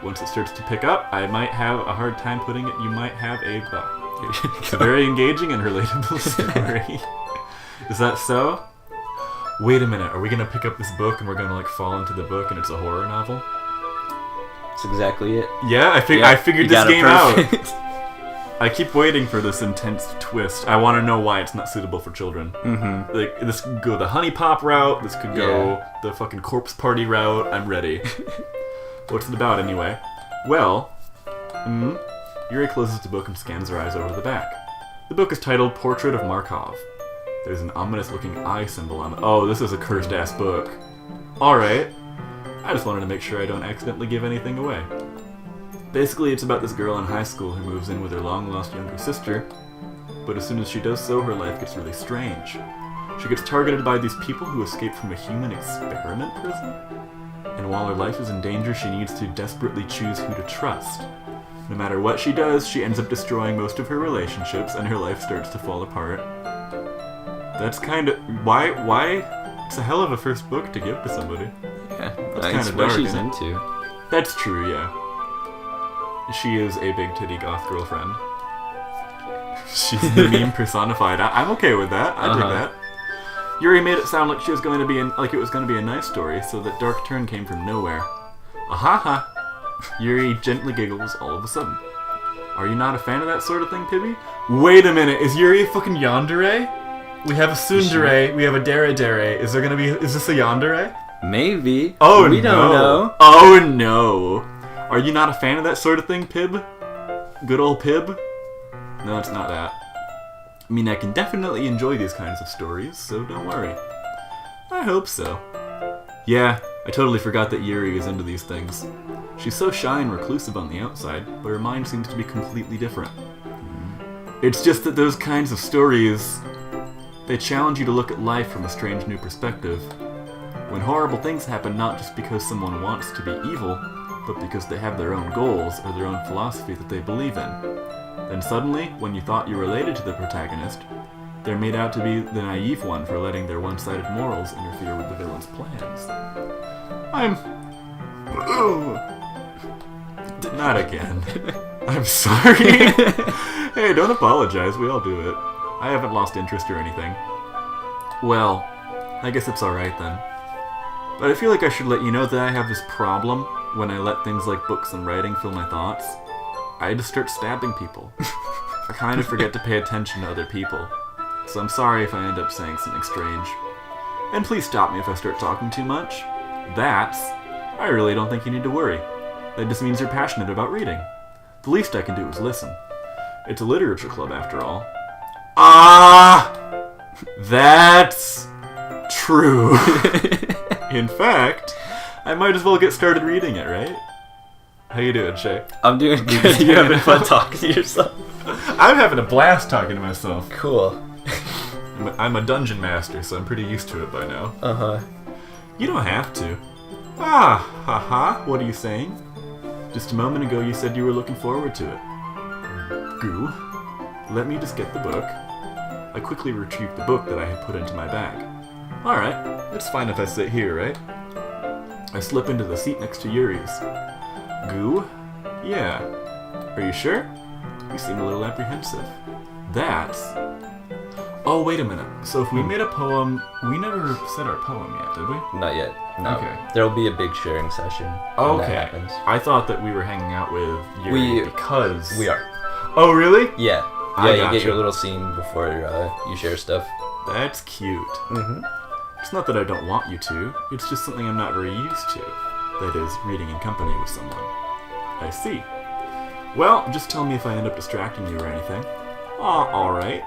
Once it starts to pick up, I might have a hard time putting it. You might have a... It's a very engaging and relatable story. Is that so? Wait a minute, are we gonna pick up this book and we're gonna like fall into the book and it's a horror novel? That's exactly it. Yeah, I figured this game out. perfect. I keep waiting for this intense twist. I want to know why it's not suitable for children. Mm-hmm. Like, this could go the honey pop route, this could go the fucking corpse party route. I'm ready. What's it about anyway? Well, Yuri closes the book and scans her eyes over the back. The book is titled Portrait of Markov. There's an ominous looking eye symbol on it. Oh, this is a cursed ass book. Alright. I just wanted to make sure I don't accidentally give anything away. Basically, it's about this girl in high school who moves in with her long-lost younger sister, but as soon as she does so, her life gets really strange. She gets targeted by these people who escape from a human experiment prison, and while her life is in danger, she needs to desperately choose who to trust. No matter what she does, she ends up destroying most of her relationships, and her life starts to fall apart. That's kind of... Why? It's a hell of a first book to give to somebody. Yeah, that's kind of what she's into. That's true, yeah. She is a big titty goth girlfriend. She's the meme personified. I'm okay with that. I dig that. Yuri made it sound like she was going to be it was going to be a nice story, so that dark turn came from nowhere. Ahaha. Yuri gently giggles all of a sudden. Are you not a fan of that sort of thing, Pibby? Wait a minute. Is Yuri a fucking yandere? We have a tsundere. We have a dere. Is this a yandere? Maybe. Oh, we don't know. Oh no. Are you not a fan of that sort of thing, Pib? Good old Pib? No, it's not that. I mean, I can definitely enjoy these kinds of stories, so don't worry. I hope so. Yeah, I totally forgot that Yuri is into these things. She's so shy and reclusive on the outside, but her mind seems to be completely different. It's just that those kinds of stories, they challenge you to look at life from a strange new perspective. When horrible things happen not just because someone wants to be evil, but because they have their own goals or their own philosophy that they believe in. Then suddenly, when you thought you related to the protagonist, they're made out to be the naive one for letting their one-sided morals interfere with the villain's plans. Not again. I'm sorry. Hey, don't apologize, we all do it. I haven't lost interest or anything. Well, I guess it's alright then. But I feel like I should let you know that I have this problem when I let things like books and writing fill my thoughts. I just start stabbing people. I kind of forget to pay attention to other people. So I'm sorry if I end up saying something strange. And please stop me if I start talking too much. I really don't think you need to worry. That just means you're passionate about reading. The least I can do is listen. It's a literature club after all. That's true. In fact, I might as well get started reading it, right? How you doing, Shay? I'm doing good. You having fun talking to yourself? I'm having a blast talking to myself. Cool. I'm a dungeon master, so I'm pretty used to it by now. Uh-huh. You don't have to. What are you saying? Just a moment ago you said you were looking forward to it. Goo. Let me just get the book. I quickly retrieved the book that I had put into my bag. Alright, it's fine if I sit here, right? I slip into the seat next to Yuri's. Goo? Yeah. Are you sure? You seem a little apprehensive. Oh, wait a minute. So if we made a poem... We never said our poem yet, did we? Not yet. No. Okay. There'll be a big sharing session when that happens. I thought that we were hanging out with Yuri because... We are. Oh, really? Yeah. I You gotcha. get your little scene before you share stuff. That's cute. Mm-hmm. It's not that I don't want you to. It's just something I'm not very used to. That is, reading in company with someone. I see. Well, just tell me if I end up distracting you or anything. Aw, alright.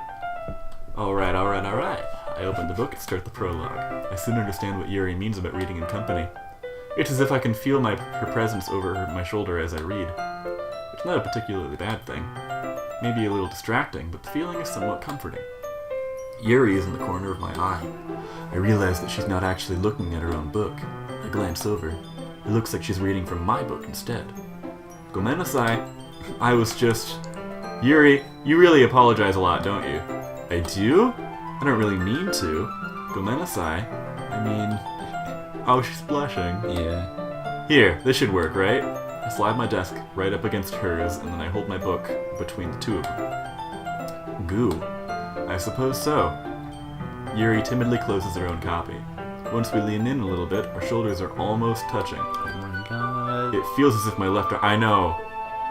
Alright. I open the book and start the prologue. I soon understand what Yuri means about reading in company. It's as if I can feel her presence over my shoulder as I read. It's not a particularly bad thing. Maybe a little distracting, but the feeling is somewhat comforting. Yuri is in the corner of my eye. I realize that she's not actually looking at her own book. I glance over. It looks like she's reading from my book instead. Gomenasai. I was just... Yuri, you really apologize a lot, don't you? I do? I don't really mean to. Gomenasai. I mean... Oh, she's blushing. Yeah. Here, this should work, right? I slide my desk right up against hers, and then I hold my book between the two of them. Goo. I suppose so. Yuri timidly closes her own copy. Once we lean in a little bit, our shoulders are almost touching. Oh my god. It feels as if my left arm... I know.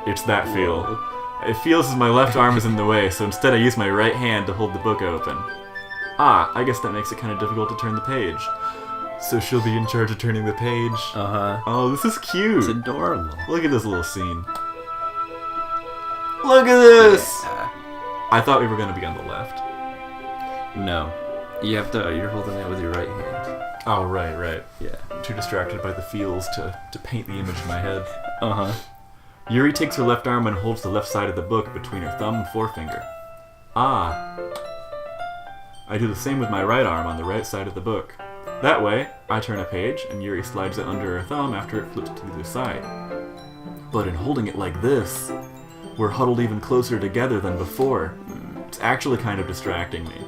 It's that feel. It feels as if my left arm is in the way, so instead I use my right hand to hold the book open. Ah, I guess that makes it kind of difficult to turn the page. So she'll be in charge of turning the page. Uh-huh. Oh, this is cute. It's adorable. Look at this little scene. Look at this! Yeah. I thought we were going to be on the left. No. You're holding it with your right hand. Oh, right. Yeah. I'm too distracted by the feels to paint the image in my head. Uh-huh. Yuri takes her left arm and holds the left side of the book between her thumb and forefinger. Ah. I do the same with my right arm on the right side of the book. That way, I turn a page, and Yuri slides it under her thumb after it flips to the other side. But in holding it like this, we're huddled even closer together than before. It's actually kind of distracting me.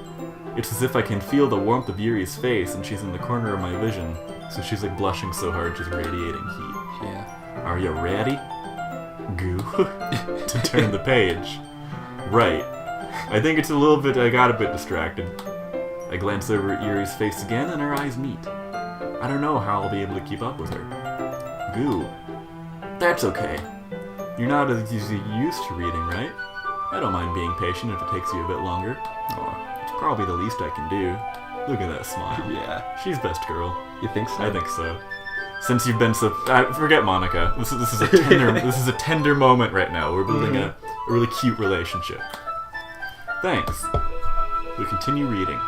It's as if I can feel the warmth of Yuri's face, and she's in the corner of my vision, so she's like blushing so hard she's radiating heat. Yeah. Are you ready? Goo. To turn the page. Right. I think it's I got a bit distracted. I glance over at Yuri's face again, and our eyes meet. I don't know how I'll be able to keep up with her. Goo. That's okay. You're not as used to reading, right? I don't mind being patient if it takes you a bit longer. Aw, it's probably the least I can do. Look at that smile. Yeah. She's best girl. You think so? I think so. Since you've been so... forget Monica. This is a tender this is a tender moment right now. We're building a really cute relationship. Thanks. We continue reading.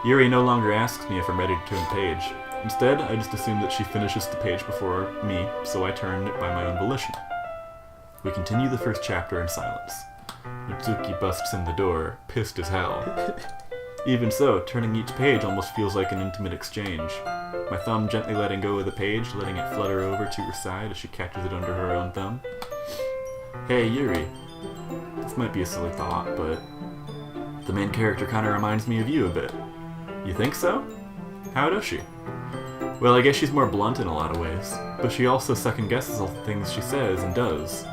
Yuri no longer asks me if I'm ready to turn the page. Instead, I just assume that she finishes the page before me, so I turn it by my own volition. We continue the first chapter in silence. Natsuki busts in the door, pissed as hell. Even so, turning each page almost feels like an intimate exchange. My thumb gently letting go of the page, letting it flutter over to her side as she catches it under her own thumb. Hey, Yuri. This might be a silly thought, but the main character kind of reminds me of you a bit. You think so? How does she? Well, I guess she's more blunt in a lot of ways, but she also second-guesses all the things she says and does.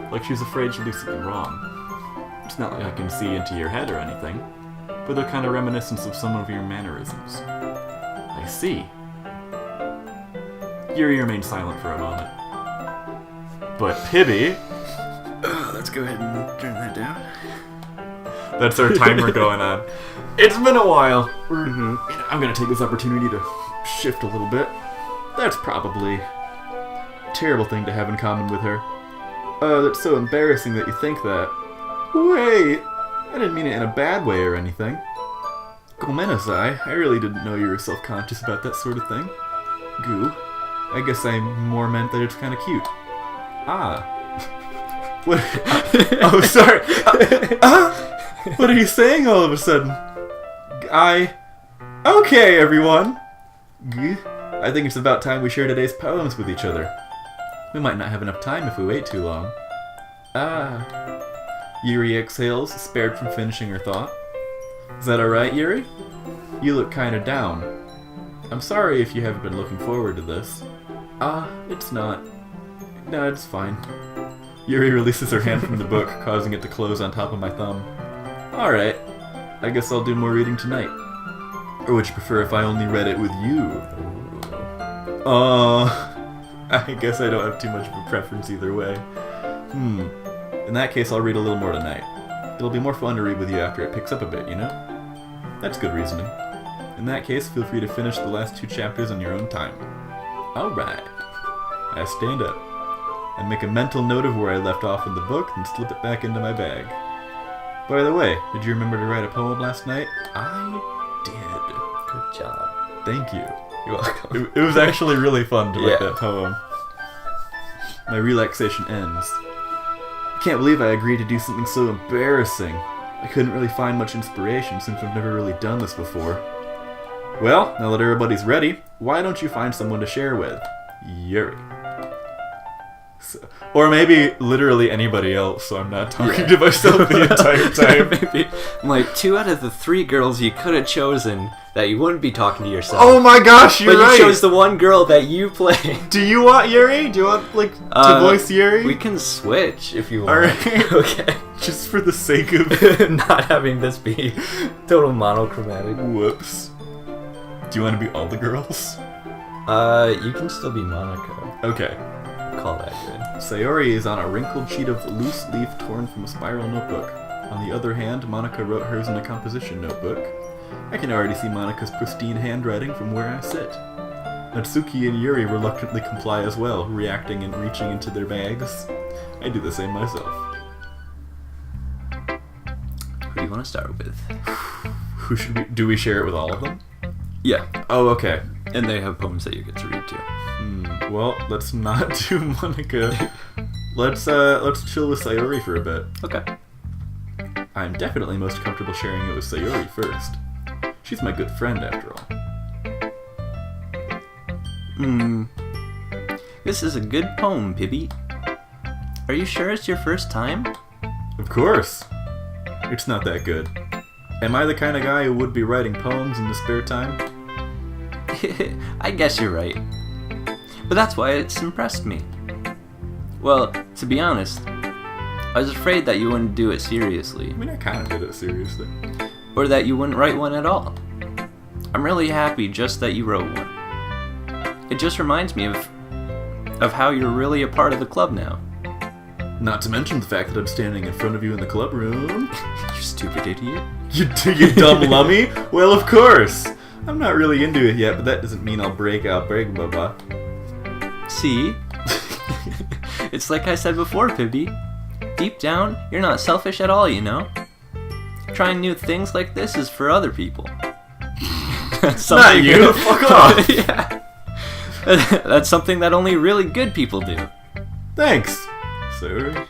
Like she's afraid she'll do something wrong. It's not like I can see into your head or anything, but they're kind of reminiscent of some of your mannerisms. I see. Yuri remained silent for a moment. But Pibby... let's go ahead and turn that down. That's our timer going on. It's been a while. I'm going to take this opportunity to shift a little bit. That's probably a terrible thing to have in common with her. That's so embarrassing that you think that. Wait, I didn't mean it in a bad way or anything. Gomenasai, I really didn't know you were self-conscious about that sort of thing. Goo, I guess I more meant that it's kind of cute. Ah. What? Oh, sorry. What are you saying all of a sudden? Okay, everyone. I think it's about time we share today's poems with each other. We might not have enough time if we wait too long. Yuri exhales, spared from finishing her thought. Is that alright, Yuri? You look kinda down. I'm sorry if you haven't been looking forward to this. It's not. No, it's fine. Yuri releases her hand from the book, causing it to close on top of my thumb. Alright. I guess I'll do more reading tonight. Or would you prefer if I only read it with you? I guess I don't have too much of a preference either way. In that case, I'll read a little more tonight. It'll be more fun to read with you after it picks up a bit, you know? That's good reasoning. In that case, feel free to finish the last 2 chapters on your own time. Alright. I stand up. and make a mental note of where I left off in the book and slip it back into my bag. By the way, did you remember to write a poem last night? I did. Good job. Thank you. You're welcome. It was actually really fun to write Yeah. that poem. My relaxation ends. I can't believe I agreed to do something so embarrassing. I couldn't really find much inspiration since I've never really done this before. Well, now that everybody's ready, why don't you find someone to share with? Yuri. Or maybe literally anybody else, so I'm not talking to myself the entire time. Maybe I'm like 2 out of the 3 girls you could have chosen that you wouldn't be talking to yourself. Oh my gosh, you're but right! you chose the one girl that you play. Do you want Yuri? Do you want, like, to voice Yuri? We can switch if you want. Alright. Okay. Just for the sake of... Not having this be total monochromatic. Whoops. Do you want to be all the girls? You can still be Monica. Okay. Call that good. Sayori is on a wrinkled sheet of loose leaf torn from a spiral notebook. On the other hand, Monica wrote hers in a composition notebook. I can already see Monica's pristine handwriting from where I sit. Natsuki and Yuri reluctantly comply as well, reacting and reaching into their bags. I do the same myself. Who do you want to start with? Who should we... Do we share it with all of them? Yeah. Oh, okay. And they have poems that you get to read too. Well, let's not do Monica. Let's chill with Sayori for a bit. Okay. I'm definitely most comfortable sharing it with Sayori first. She's my good friend, after all. This is a good poem, Pibby. Are you sure it's your first time? Of course. It's not that good. Am I the kind of guy who would be writing poems in the spare time? I guess you're right. But that's why it's impressed me. Well, to be honest, I was afraid that you wouldn't do it seriously. I mean, I kind of did it seriously. Or that you wouldn't write one at all. I'm really happy just that you wrote one. It just reminds me of how you're really a part of the club now. Not to mention the fact that I'm standing in front of you in the club room. You stupid idiot. You dumb lummy? Well, of course. I'm not really into it yet, but that doesn't mean I'll break, blah blah. See? It's like I said before, Pibby. Deep down, you're not selfish at all, you know? Trying new things like this is for other people. That's Not you! Fuck off! Yeah. That's something that only really good people do. Thanks, Sayori.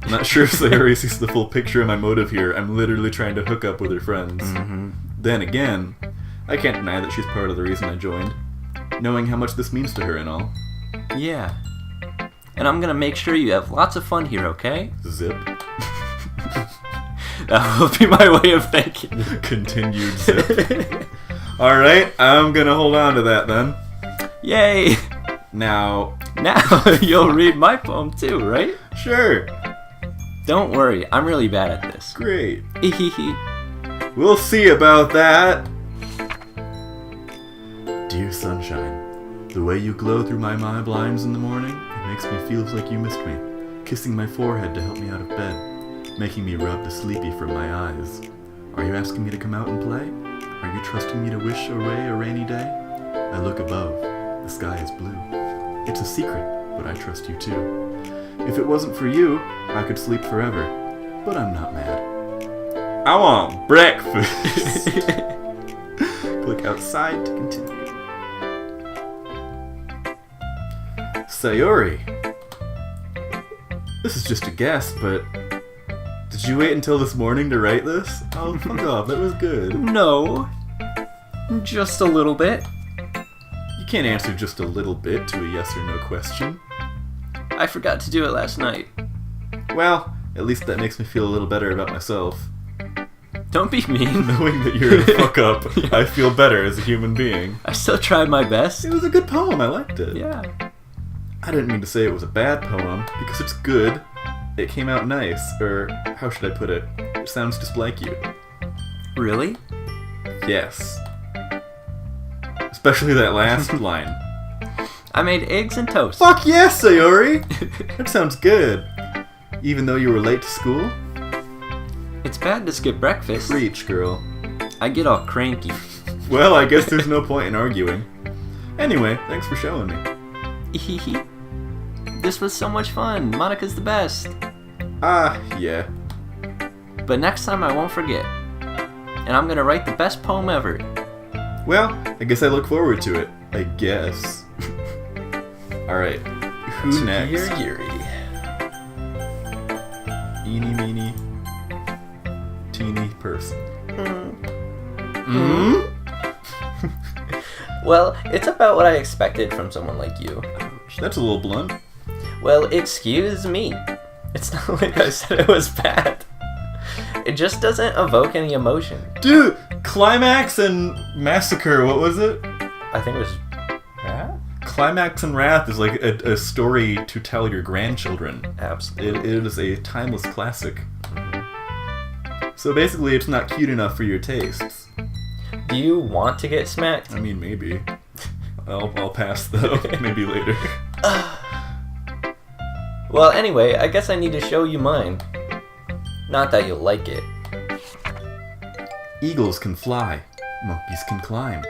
I'm not sure if Sayori sees the full picture of my motive here. I'm literally trying to hook up with her friends. Then again, I can't deny that she's part of the reason I joined. Knowing how much this means to her and all. Yeah. And I'm gonna make sure you have lots of fun here, okay? Zip. That will be my way of thinking. Continued zip. Alright, I'm gonna hold on to that then. Yay! Now You'll read my poem too, right? Sure. Don't worry, I'm really bad at this. Great. Hehehe. We'll see about that. Dear sunshine, the way you glow through my blinds in the morning, it makes me feel like you missed me. Kissing my forehead to help me out of bed, making me rub the sleepy from my eyes. Are you asking me to come out and play? Are you trusting me to wish away a rainy day? I look above. The sky is blue. It's a secret, but I trust you too. If it wasn't for you, I could sleep forever. But I'm not mad. I want breakfast. Click outside to continue. Sayori. This is just a guess, but did you wait until this morning to write this? Oh, fuck off. That was good. No. Just a little bit. You can't answer just a little bit to a yes or no question. I forgot to do it last night. Well, at least that makes me feel a little better about myself. Don't be mean. Knowing that you're a fuck up, I feel better as a human being. I still tried my best. It was a good poem. I liked it. Yeah. I didn't mean to say it was a bad poem, because it's good. It came out nice, or how should I put it? It sounds just like you. Really? Yes. Especially that last line. I made eggs and toast. Fuck yes, Sayori! That sounds good. Even though you were late to school? It's bad to skip breakfast. Preach, girl. I get all cranky. Well, I guess there's no point in arguing. Anyway, thanks for showing me. This was so much fun. Monica's the best. Yeah. But next time I won't forget. And I'm gonna write the best poem ever. Well, I guess I look forward to it. I guess. Alright, who next? Yuri. Eeny, meeny, teeny person. Well, it's about what I expected from someone like you. Ouch, that's a little blunt. Well, excuse me. It's not like I said it was bad. It just doesn't evoke any emotion. Dude, Climax and Massacre, what was it? I think it was Wrath? Climax and Wrath is like a story to tell your grandchildren. Absolutely. It is a timeless classic. So basically, it's not cute enough for your tastes. Do you want to get smacked? I mean, maybe. I'll pass though. Maybe later. Well, anyway, I guess I need to show you mine. Not that you'll like it. Eagles can fly. Monkeys can climb.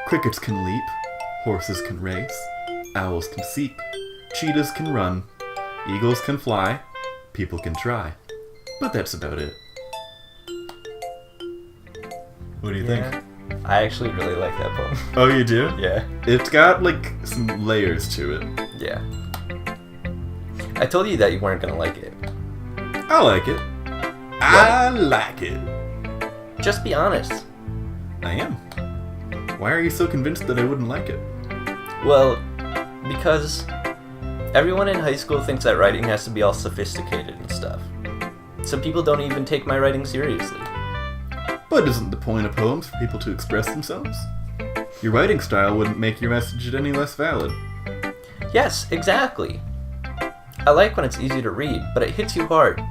Crickets can leap. Horses can race. Owls can seek. Cheetahs can run. Eagles can fly. People can try. But that's about it. What do you think? I actually really like that poem. Oh, you do? Yeah. It's got, like, some layers to it. Yeah. I told you that you weren't gonna like it. I like it. I like it. Just be honest. I am. Why are you so convinced that I wouldn't like it? Well, because everyone in high school thinks that writing has to be all sophisticated and stuff. So people don't even take my writing seriously. But isn't the point of poems for people to express themselves? Your writing style wouldn't make your message any less valid. Yes, exactly. I like when it's easy to read, but it hits you hard.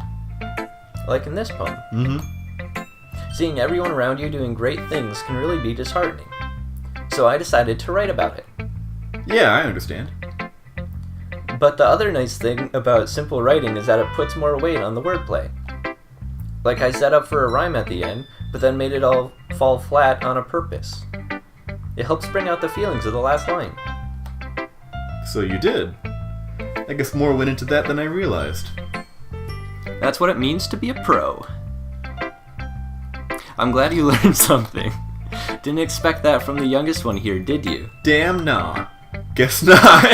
Like in this poem. Seeing everyone around you doing great things can really be disheartening. So I decided to write about it. Yeah, I understand. But the other nice thing about simple writing is that it puts more weight on the wordplay. Like I set up for a rhyme at the end, but then made it all fall flat on a purpose. It helps bring out the feelings of the last line. So you did. I guess more went into that than I realized. That's what it means to be a pro. I'm glad you learned something. Didn't expect that from the youngest one here, did you? Damn nah. Guess not.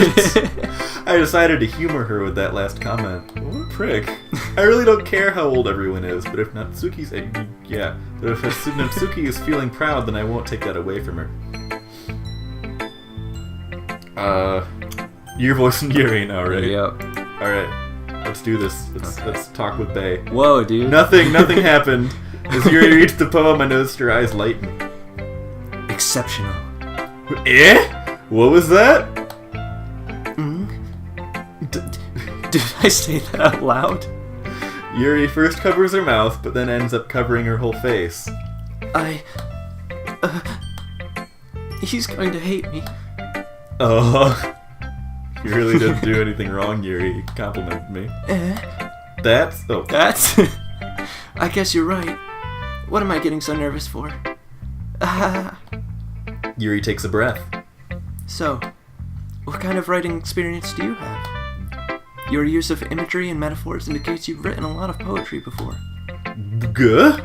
I decided to humor her with that last comment. What a prick. I really don't care how old everyone is, but if Natsuki is feeling proud, then I won't take that away from her. You're voicing Yuri now, right? Yep. Alright, let's do this. Let's talk with Bae. Whoa, dude. Nothing happened. As Yuri reads the poem, I noticed her eyes lighten. Exceptional. Eh? What was that? Did I say that out loud? Yuri first covers her mouth, but then ends up covering her whole face. He's going to hate me. Oh. You really didn't do anything wrong, Yuri. You complimented me. That's... I guess you're right. What am I getting so nervous for? Yuri takes a breath. So, what kind of writing experience do you have? Your use of imagery and metaphors indicates you've written a lot of poetry before. Good?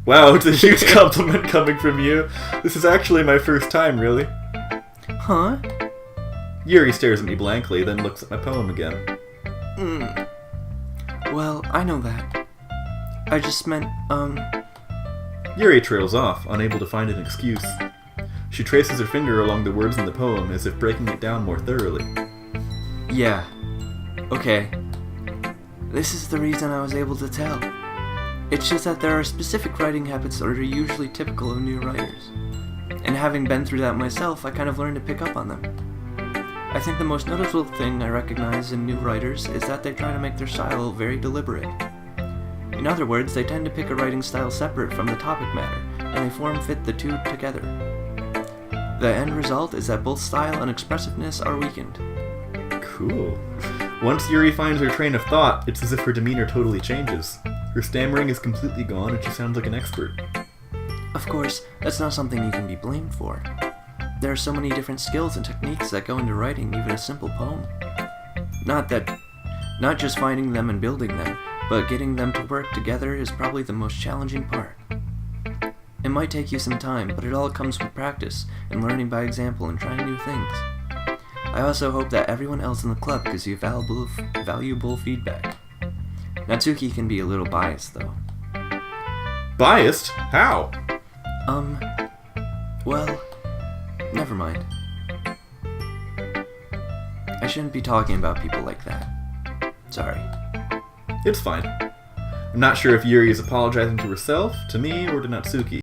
Wow, it's a huge compliment coming from you. This is actually my first time, really. Huh? Yuri stares at me blankly, then looks at my poem again. Well, I know that. I just meant, Yuri trails off, unable to find an excuse. She traces her finger along the words in the poem as if breaking it down more thoroughly. Yeah. Okay. This is the reason I was able to tell. It's just that there are specific writing habits that are usually typical of new writers. And having been through that myself, I kind of learned to pick up on them. I think the most noticeable thing I recognize in new writers is that they try to make their style very deliberate. In other words, they tend to pick a writing style separate from the topic matter, and they form-fit the two together. The end result is that both style and expressiveness are weakened. Cool. Once Yuri finds her train of thought, it's as if her demeanor totally changes. Her stammering is completely gone and she sounds like an expert. Of course, that's not something you can be blamed for. There are so many different skills and techniques that go into writing even a simple poem. Not just finding them and building them, but getting them to work together is probably the most challenging part. It might take you some time, but it all comes with practice and learning by example and trying new things. I also hope that everyone else in the club gives you valuable feedback. Natsuki can be a little biased, though. Biased? How? Well, never mind. I shouldn't be talking about people like that. Sorry. It's fine. I'm not sure if Yuri is apologizing to herself, to me, or to Natsuki.